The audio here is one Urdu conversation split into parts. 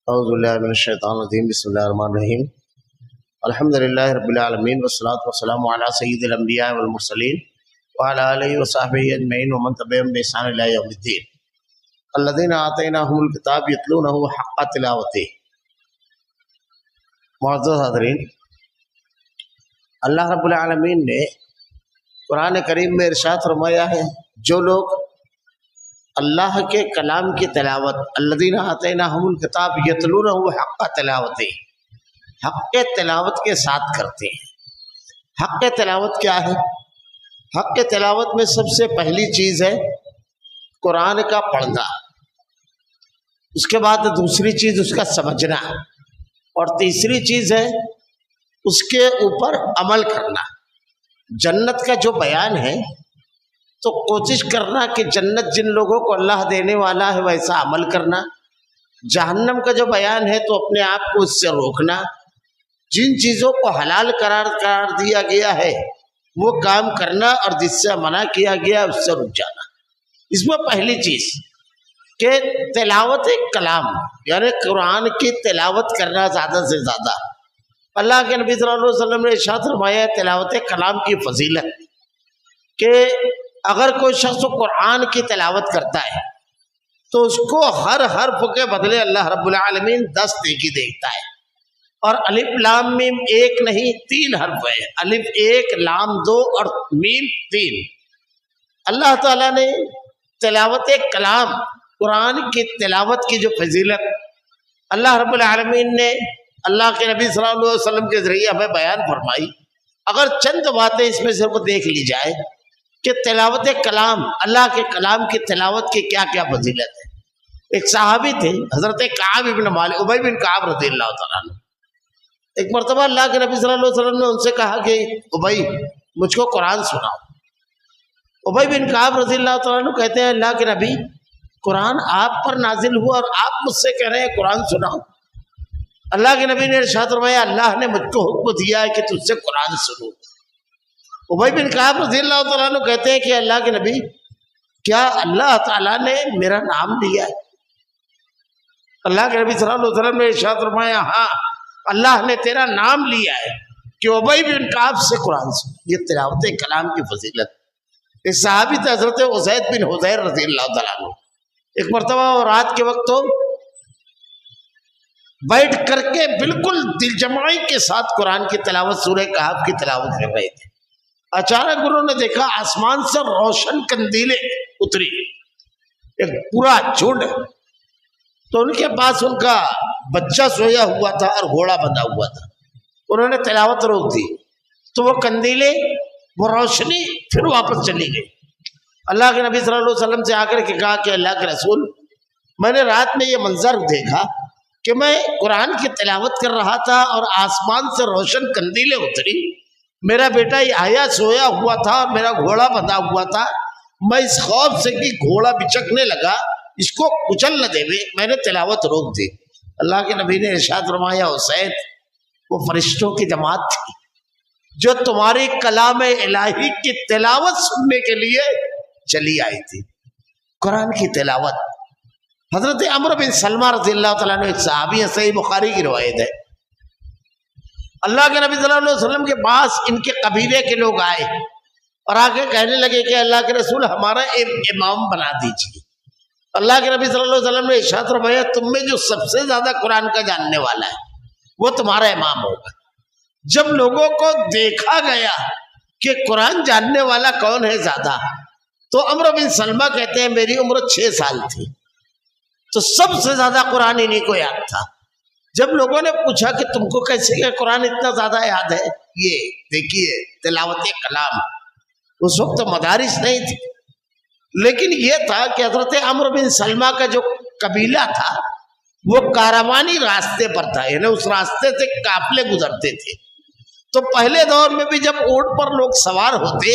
اعوذ باللہ من الشیطان الرجیم بسم اللہ الرحمن الرحیم الحمد للہ رب العالمین والصلاۃ والسلام علی سید الانبیاء والمرسلین وعلی آلہ وصحبہ اجمعین ومن تبعهم بإحسان الی یوم الدین الذین آتیناہم الکتاب یتلونہ حق تلاوتہ۔ معزز حاضرین، اللہ رب العالمین نے قرآن کریم میں ارشاد فرمایا ہے، جو لوگ اللہ کے کلام کی تلاوت الذین آتیناہم الکتاب یتلونہ حق تلاوتہ، حق تلاوت کے ساتھ کرتے ہیں۔ حق تلاوت کیا ہے؟ حق تلاوت میں سب سے پہلی چیز ہے قرآن کا پڑھنا، اس کے بعد دوسری چیز اس کا سمجھنا، اور تیسری چیز ہے اس کے اوپر عمل کرنا۔ جنت کا جو بیان ہے تو کوشش کرنا کہ جنت جن لوگوں کو اللہ دینے والا ہے ویسا عمل کرنا۔ جہنم کا جو بیان ہے تو اپنے آپ کو اس سے روکنا۔ جن چیزوں کو حلال قرار دیا گیا ہے وہ کام کرنا، اور جس سے منع کیا گیا اس سے رک جانا۔ اس میں پہلی چیز کہ تلاوت کلام، یعنی قرآن کی تلاوت کرنا زیادہ سے زیادہ۔ اللہ کے نبی صلی اللہ علیہ وسلم نے ارشاد فرمایا ہے تلاوت کلام کی فضیلت، کہ اگر کوئی شخص قرآن کی تلاوت کرتا ہے تو اس کو ہر حرف کے بدلے اللہ رب العالمین 10 نیکی دیتا ہے۔ اور الف لام میم ایک نہیں 3 حرف ہے، الف 1 لام 2 اور میم 3۔ اللہ تعالیٰ نے تلاوت کلام، قرآن کی تلاوت کی جو فضیلت اللہ رب العالمین نے اللہ کے نبی صلی اللہ علیہ وسلم کے ذریعے ہمیں بیان فرمائی۔ اگر چند باتیں اس میں صرف دیکھ لی جائے کہ تلاوت کلام، اللہ کے کلام کی تلاوت کی کیا کیا فضیلت ہے۔ ایک صحابی تھے حضرت کعب ابن مالک، ابی بن کعب رضی اللہ تعالیٰ عنہ۔ ایک مرتبہ اللہ کے نبی صلی اللہ علیہ وسلم نے ان سے کہا کہ ابی مجھ کو قرآن سناؤ۔ ابی بن کعب رضی اللہ تعالیٰ عنہ کہتے ہیں اللہ کے نبی، قرآن آپ پر نازل ہوا اور آپ مجھ سے کہہ رہے ہیں قرآن سناؤ۔ اللہ کے نبی نے ارشاد فرمایا اللہ نے مجھ کو حکم دیا ہے کہ تجھ سے قرآن سنو۔ ابی بن کعب رضی اللہ تعالیٰ عنہ کہتے ہیں کہ اللہ کے نبی، کیا اللہ تعالیٰ نے میرا نام لیا ہے؟ اللہ کے نبی صلی اللہ علیہ وسلم نے ارشاد فرمایا ہاں اللہ نے تیرا نام لیا ہے کہ ابی بن کعب سے قرآن سن۔ یہ تلاوت کلام کی فضیلت۔ ایک صحابی تھے حضرت اسید بن حضیر رضی اللہ تعالیٰ عنہ، ایک مرتبہ رات کے وقت تو بیٹھ کر کے بالکل دل جمعی کے ساتھ قرآن کی تلاوت، سورہ کہف کی تلاوت کر رہے تھے۔ اچانک انہوں نے دیکھا آسمان سے روشن قندیلیں اتری، ایک پورا جھنڈ۔ تو ان کے پاس ان کا بچہ سویا ہوا تھا اور گھوڑا بندھا ہوا تھا۔ انہوں نے تلاوت روک دی تو وہ قندیلیں، وہ روشنی پھر واپس چلی گئی۔ اللہ کے نبی صلی اللہ علیہ وسلم سے آ کر کے کہا کہ اللہ کے رسول، میں نے رات میں یہ منظر دیکھا کہ میں قرآن کی تلاوت کر رہا تھا اور آسمان سے روشن قندیلیں اتری، میرا بیٹا یحییٰ سویا ہوا تھا اور میرا گھوڑا بندھا ہوا تھا۔ میں اس خوف سے کہ گھوڑا بچکنے لگا، اس کو کچل نہ دے، میں نے تلاوت روک دی۔ اللہ کے نبی نے ارشاد فرمایا حسین، وہ فرشتوں کی جماعت تھی جو تمہاری کلام الہی کی تلاوت سننے کے لیے چلی آئی تھی۔ قرآن کی تلاوت۔ حضرت عمرو بن سلمہ رضی اللہ تعالیٰ عنہ ایک صحابی ہیں، صحیح بخاری کی روایت ہے۔ اللہ کے نبی صلی اللہ علیہ وسلم کے پاس ان کے قبیلے کے لوگ آئے اور آ کے کہنے لگے کہ اللہ کے رسول ہمارا امام بنا دیجیے۔ اللہ کے نبی صلی اللہ علیہ وسلم نے ارشاد فرمایا تم میں جو سب سے زیادہ قرآن کا جاننے والا ہے وہ تمہارا امام ہوگا۔ جب لوگوں کو دیکھا گیا کہ قرآن جاننے والا کون ہے زیادہ، تو عمرو بن سلمہ کہتے ہیں میری عمر 6 سال تھی، تو سب سے زیادہ قرآن انہی کو یاد تھا۔ جب لوگوں نے پوچھا کہ تم کو کیسے کہ قرآن اتنا زیادہ یاد ہے، یہ دیکھیے تلاوت کلام۔ اس وقت تو مدارس نہیں تھی، لیکن یہ تھا کہ حضرت عمرو بن سلمہ کا جو قبیلہ تھا وہ کاروانی راستے پر تھا، یعنی اس راستے سے قافلے گزرتے تھے۔ تو پہلے دور میں بھی جب اونٹ پر لوگ سوار ہوتے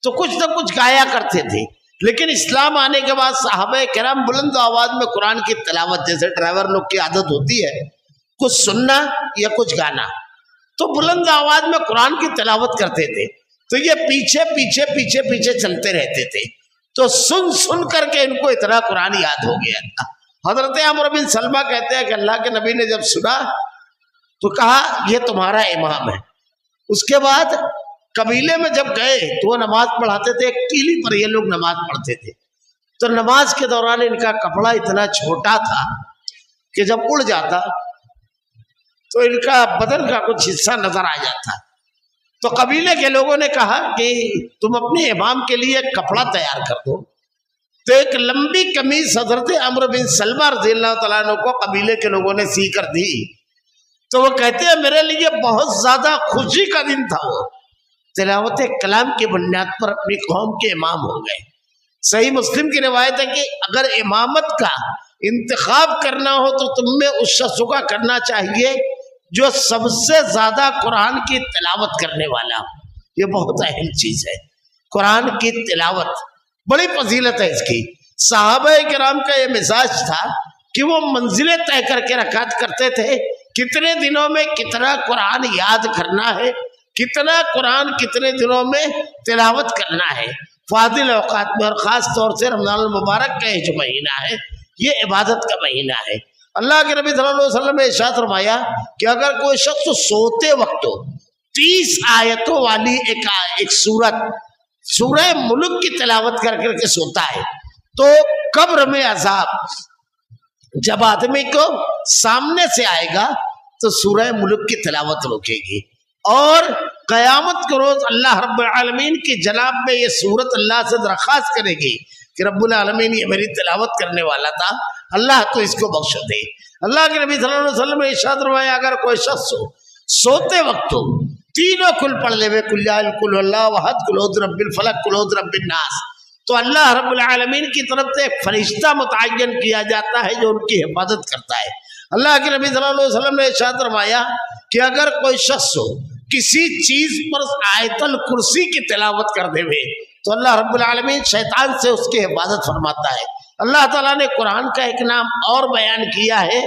تو کچھ نہ کچھ گایا کرتے تھے، لیکن اسلام آنے کے بعد صحابہ کرام بلند آواز میں قرآن کی تلاوت، جیسے ڈرائیور لوگ کی عادت ہوتی ہے کچھ سننا یا کچھ گانا، تو بلند آواز میں قرآن کی تلاوت کرتے تھے، تو یہ پیچھے پیچھے پیچھے پیچھے چلتے رہتے تھے۔ تو سن سن کر کے ان کو اتنا قرآن یاد ہو گیا تھا۔ حضرت عمرو بن سلمہ کہتے ہیں کہ اللہ کے نبی نے جب سنا تو کہا یہ تمہارا امام ہے. اس کے بعد قبیلے میں جب گئے تو وہ نماز پڑھاتے تھے، ایک ٹیلی پر یہ لوگ نماز پڑھتے تھے. تو نماز کے دوران ان کا کپڑا اتنا چھوٹا تھا کہ جب اڑ جاتا تو ان کا بدن کا کچھ حصہ نظر آ جاتا. تو قبیلے کے لوگوں نے کہا کہ تم اپنے امام کے لیے ایک کپڑا تیار کر دو. تو ایک لمبی قمیص حضرت عمرو بن سلمہ رضی اللہ تعالیٰ عنہ کو قبیلے کے لوگوں نے سی کر دی. تو وہ کہتے ہیں میرے لیے بہت زیادہ خوشی کا دن تھا. وہ تلاوت کلام کی بنیاد پر اپنی قوم کے امام ہو گئے. صحیح مسلم کی روایت ہے کہ اگر امامت کا انتخاب کرنا ہو تو تم میں اس شخص کا کرنا چاہیے جو سب سے زیادہ قرآن کی تلاوت کرنے والا ہو. یہ بہت اہم چیز ہے. قرآن کی تلاوت بڑی فضیلت ہے اس کی. صحابہ کرام کا یہ مزاج تھا کہ وہ منزلیں طے کر کے رکعت کرتے تھے. کتنے دنوں میں کتنا قرآن یاد کرنا ہے، کتنا قرآن کتنے دنوں میں تلاوت کرنا ہے. فاضل اوقات میں اور خاص طور سے رمضان المبارک کا یہ جو مہینہ ہے یہ عبادت کا مہینہ ہے. اللہ کے نبی صلی اللہ علیہ وسلم نے ارشاد فرمایا کہ اگر کوئی شخص سوتے وقت 30 آیتوں والی ایک سورہ ملک کی تلاوت کر کے سوتا ہے تو قبر میں عذاب جب آدمی کو سامنے سے آئے گا تو سورہ ملک کی تلاوت روکے گی. اور قیامت کے روز اللہ رب العالمین کی جناب میں یہ سورت اللہ سے درخواست کرے گی کہ رب العالمین یہ میری تلاوت کرنے والا تھا، اللہ تو اس کو بخش دے. اللہ کے نبی صلی اللہ علیہ وسلم نے ارشاد فرمایا اگر کوئی شخص سوتے وقت تینوں کل پڑھ لے وے کل کل اللہ احد کل اعوذ برب الفلق کل اعوذ برب الناس تو اللہ رب العالمین کی طرف سے ایک فرشتہ متعین کیا جاتا ہے جو ان کی حفاظت کرتا ہے. اللہ کے نبی صلی اللہ علیہ وسلم نے ارشاد فرمایا کہ اگر کوئی شخص کسی چیز پر آیت الکرسی کی تلاوت کر دے تو اللہ رب العالمین شیطان سے اس کی حفاظت فرماتا ہے. اللہ تعالیٰ نے قرآن کا ایک نام اور بیان کیا ہے،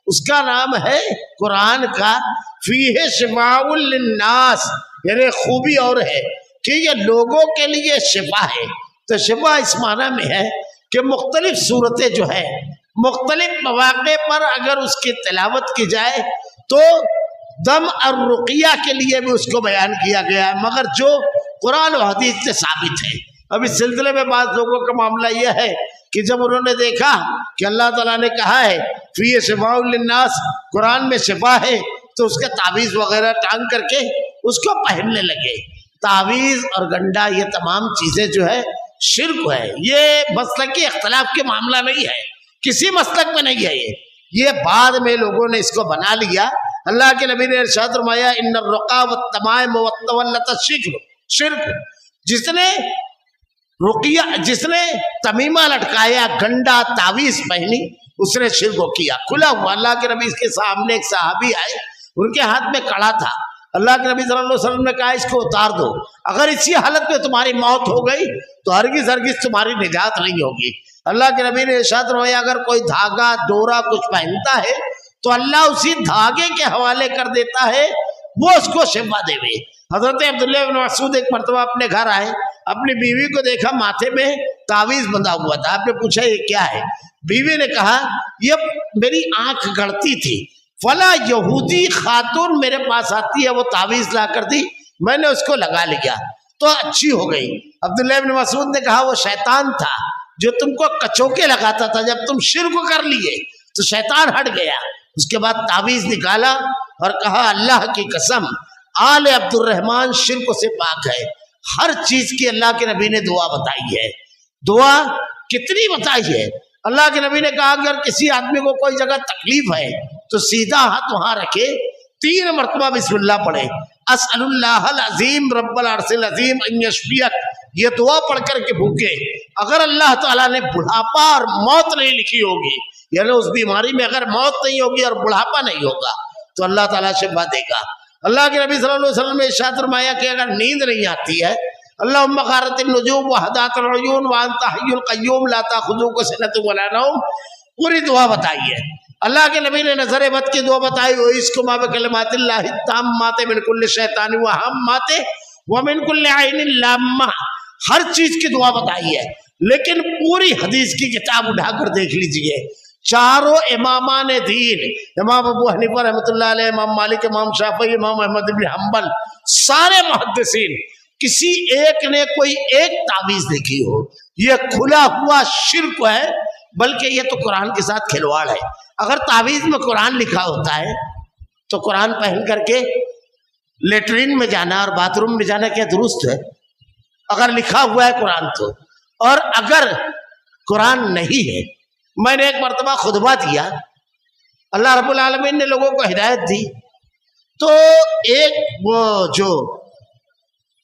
اس کا نام ہے قرآن کا فیہ شفاء للناس، یعنی خوبی اور ہے کہ یہ لوگوں کے لیے شفا ہے. تو شفا اس معنی میں ہے کہ مختلف صورتیں جو ہے مختلف مواقع پر اگر اس کی تلاوت کی جائے تو دم اور رقیہ کے لیے بھی اس کو بیان کیا گیا ہے، مگر جو قرآن و حدیث سے ثابت ہے. اب اس سلسلے میں بعض لوگوں کا معاملہ یہ ہے کہ جب انہوں نے دیکھا کہ اللہ تعالیٰ نے کہا ہے فی شفاء للناس، قرآن میں شفا ہے، تو اس کا تعویذ وغیرہ ٹانگ کر کے اس کو پہننے لگے. تعویذ اور گنڈا یہ تمام چیزیں جو ہے شرک ہے. یہ مسلکی اختلاف کے معاملہ نہیں ہے، کسی مسلک میں نہیں ہے. یہ بعد میں لوگوں نے اس کو بنا لیا. اللہ کے نبی نے ارشاد فرمایا ان الرقا والتمائم والتولت شرک. جس نے تمیمہ لٹکایا، گنڈا، تعویذ پہنی، اس نے شرک کیا. کھلا ہوا اللہ کے نبی کے سامنے ایک صحابی آئے، ان کے ہاتھ میں کڑا تھا. اللہ کے نبی صلی اللہ علیہ وسلم نے کہا اس کو اتار دو، اگر اسی حالت میں تمہاری موت ہو گئی تو ہرگز تمہاری نجات نہیں ہوگی. اللہ کے نبی نے ارشاد فرمایا اگر کوئی دھاگا ڈورا کچھ پہنتا ہے تو اللہ اسی دھاگے کے حوالے کر دیتا ہے، وہ اس کو شفا دے. حضرت عبداللہ بن مسعود ایک مرتبہ اپنے گھر آئے، اپنی بیوی کو دیکھا ماتھے میں تعویذ بندھا ہوا تھا. آپ نے پوچھا یہ کیا ہے؟ بیوی نے کہا یہ میری آنکھ گڑتی تھی، فلاں یہودی خاتون میرے پاس آتی ہے، وہ تعویذ لا کر دی، میں نے اس کو لگا لیا تو اچھی ہو گئی. عبداللہ بن مسعود نے کہا وہ شیطان تھا جو تم کو کچوکے لگاتا تھا، جب تم شرک کر لیے تو شیطان ہٹ گیا. اس کے بعد تعویذ نکالا اور کہا اللہ کی قسم آل عبد الرحمن شرک سے پاک ہے. ہر چیز کی اللہ کے نبی نے دعا بتائی ہے. دعا کتنی بتائی ہے؟ اللہ کے نبی نے کہا اگر کسی آدمی کو کوئی جگہ تکلیف ہے تو سیدھا ہاتھ وہاں رکھے، 3 مرتبہ بسم اللہ پڑھے، اسأل اللہ العظیم رب العرش العظیم ان یشفیک، یہ دعا پڑھ کر کے بھوکے. اگر اللہ تعالیٰ نے بڑھاپا اور موت نہیں لکھی ہوگی، یعنی اس بیماری میں اگر موت نہیں ہوگی اور بڑھاپا نہیں ہوگا تو اللہ تعالیٰ شفا دے گا. اللہ کے نبی صلی اللہ علیہ وسلم نے ارشاد فرمایا کہ اگر نیند نہیں آتی ہے، اللہم غارت النجوم وحدات العیون وانت حی القیوم لا تاخذوک سنۃ ولا نوم، پوری دعا بتائی ہے. اللہ کے نبی نے نظر بد کی دعا بتائی، وَإِسْكُمَا بِكَلِمَاتِ اللَّهِ التَّامَّاتِ مِنْ كُلِّ شَيْطَانٍ وَهَمَّاتِ وَمِنْ كُلِّ عَيْنٍ لَامَّةٍ، ہر چیز کی دعا بتائی ہے. لیکن پوری حدیث کی کتاب اٹھا کر دیکھ لیجئے، چاروں امامان دین، امام ابو حنیفہ رحمۃ اللہ علیہ، امام مالک، امام شافعی، امام احمد بن حنبل، سارے محدثین، کسی ایک نے کوئی ایک تعویذ لکھی ہو، یہ کھلا ہوا شرک ہے، بلکہ یہ تو قرآن کے ساتھ کھلواڑ ہے۔ اگر تعویذ میں قرآن لکھا ہوتا ہے تو قرآن پہن کر کے لیٹرین میں جانا اور باتھ روم میں جانا کیا درست ہے؟ اگر لکھا ہوا ہے قرآن تو، اور اگر قرآن نہیں ہے، میں نے ایک مرتبہ خطبہ دیا، اللہ رب العالمین نے لوگوں کو ہدایت دی، تو ایک وہ جو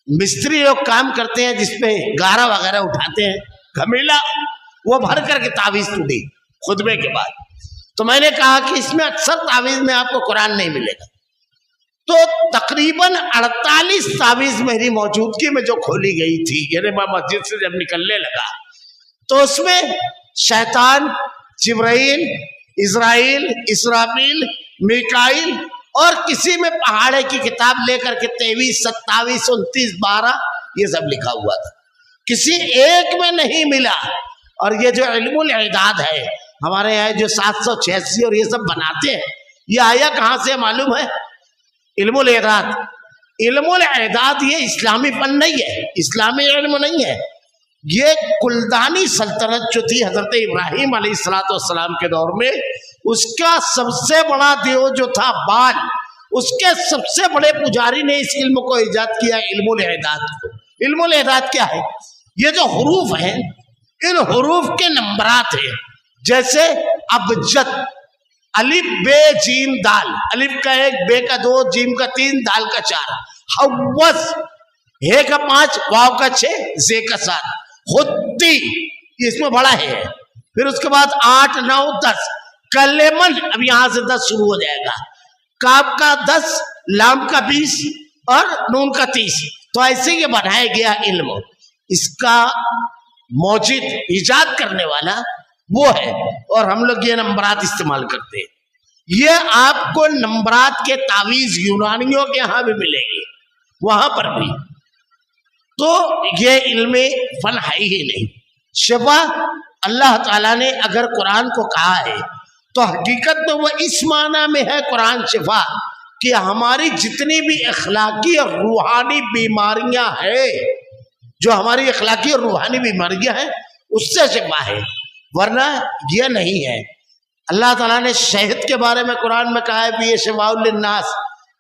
مستری لوگ کام کرتے ہیں جس پہ گارا وغیرہ اٹھاتے ہیں، گھمیلا، وہ بھر کر کے تعویذ ٹوٹی خطبے کے بعد۔ تو میں نے کہا کہ اس میں اکثر تعویذ میں آپ کو قرآن نہیں ملے گا۔ تو تقریباً 48 تعویذ میری موجودگی میں جو کھولی گئی تھی، یعنی میں مسجد سے جب نکلنے لگا تو اس میں شیطان، جبرائیل، اسرائیل، اسرافیل، میکائیل، اور کسی میں پہاڑے کی کتاب لے کر کے 23، 27، 29، 12 یہ سب لکھا ہوا تھا، کسی ایک میں نہیں ملا۔ اور یہ جو علم الاعداد ہے ہمارے یہاں جو 786 اور یہ سب بناتے ہیں، یہ آیا کہاں سے معلوم ہے؟ علم الاعداد، علم الاعداد یہ اسلامی فن نہیں ہے، اسلامی علم نہیں ہے، یہ کلدانی سلطنت جو تھی حضرت ابراہیم علیہ السلام کے دور میں، اس کا سب سے بڑا دیو جو تھا بال، اس کے سب سے بڑے پجاری نے اس علم کو ایجاد کیا، علم الاعداد کو۔ علم الاعداد کیا ہے؟ یہ جو حروف ہیں، ان حروف کے نمبرات ہیں، جیسے ابجد، الف بے جیم دال، الف کا 1، بے کا 2، جیم کا 3، دال کا 4، حوض، ہے کا 5، واو کا 6، زے کا 7، خطی، اس میں بڑا ہے، پھر اس کے بعد 8، 9، 10، کلمن، اب یہاں سے 10 شروع ہو جائے گا، کاف کا 10، لام کا 20 اور نون کا 30۔ تو ایسے یہ بنایا گیا علم، اس کا موجد، ایجاد کرنے والا وہ ہے، اور ہم لوگ یہ نمبرات استعمال کرتے ہیں۔ یہ آپ کو نمبرات کے تعویذ یونانیوں کے ہاں بھی ملیں گے، وہاں پر بھی۔ تو یہ علم فن ہے ہی نہیں۔ شفا اللہ تعالیٰ نے اگر قرآن کو کہا ہے تو حقیقت میں وہ اس معنی میں ہے قرآن شفا کہ ہماری جتنی بھی اخلاقی اور روحانی بیماریاں ہیں، جو ہماری اخلاقی اور روحانی بیماریاں ہیں، اس سے شفا ہے، ورنہ یہ نہیں ہے۔ اللہ تعالیٰ نے شہد کے بارے میں قرآن میں کہا ہے کہ یہ شفاء للناس،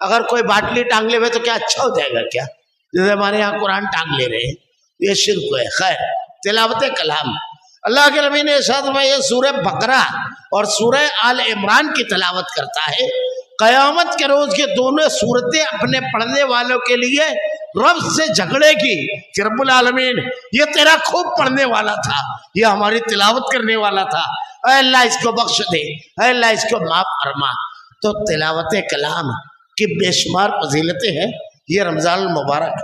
اگر کوئی باٹلی ٹانگ لے ہوئے تو کیا اچھا ہو جائے گا کیا؟ جیسے ہمارے یہاں قرآن ٹانگ لے رہے ہیں، یہ شرک ہے۔ خیر، تلاوت کلام، اللہ کے نبی نے ارشاد فرمایا، یہ سورہ بقرہ اور سورہ آل عمران کی تلاوت کرتا ہے، قیامت کے روز یہ دونوں صورتیں اپنے پڑھنے والوں کے لیے رب سے جھگڑے گی کہ رب العالمین یہ تیرا خوب پڑھنے والا تھا، یہ ہماری تلاوت کرنے والا تھا، اے اللہ اس کو بخش دے، اے اللہ اس کو معاف فرما۔ تو تلاوت کلام کی بے شمار فضیلتیں ہیں۔ یہ رمضان المبارک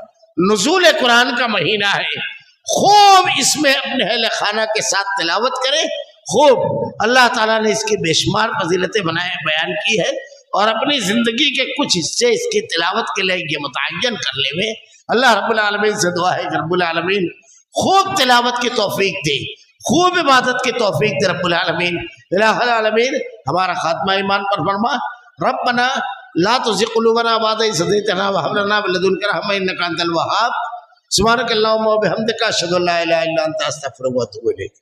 نزول قرآن کا مہینہ ہے، خوب اس میں اپنے اہل خانہ کے ساتھ تلاوت کرے، خوب۔ اللہ تعالیٰ نے اس کی بے شمار فضیلتیں بیان کی ہے، اور اپنی زندگی کے کچھ حصے اس کی تلاوت کے لیے یہ متعین کر لے ہوئے۔ اللہ رب العالمین سے دعا ہے کہ رب العالمین خوب تلاوت کی توفیق دے، خوب عبادت کی توفیق دے رب العالمین۔ الہ العالمین ہمارا خاتمہ ایمان پر فرما۔ ربنا لا تزغ قلوبنا بعد إذ هديتنا وهب لنا من لدنك رحمة إنك أنت الوهاب۔ سبحانك اللهم وبحمدك أشهد أن لا إله إلا أنت أستغفرك وأتوب إليك۔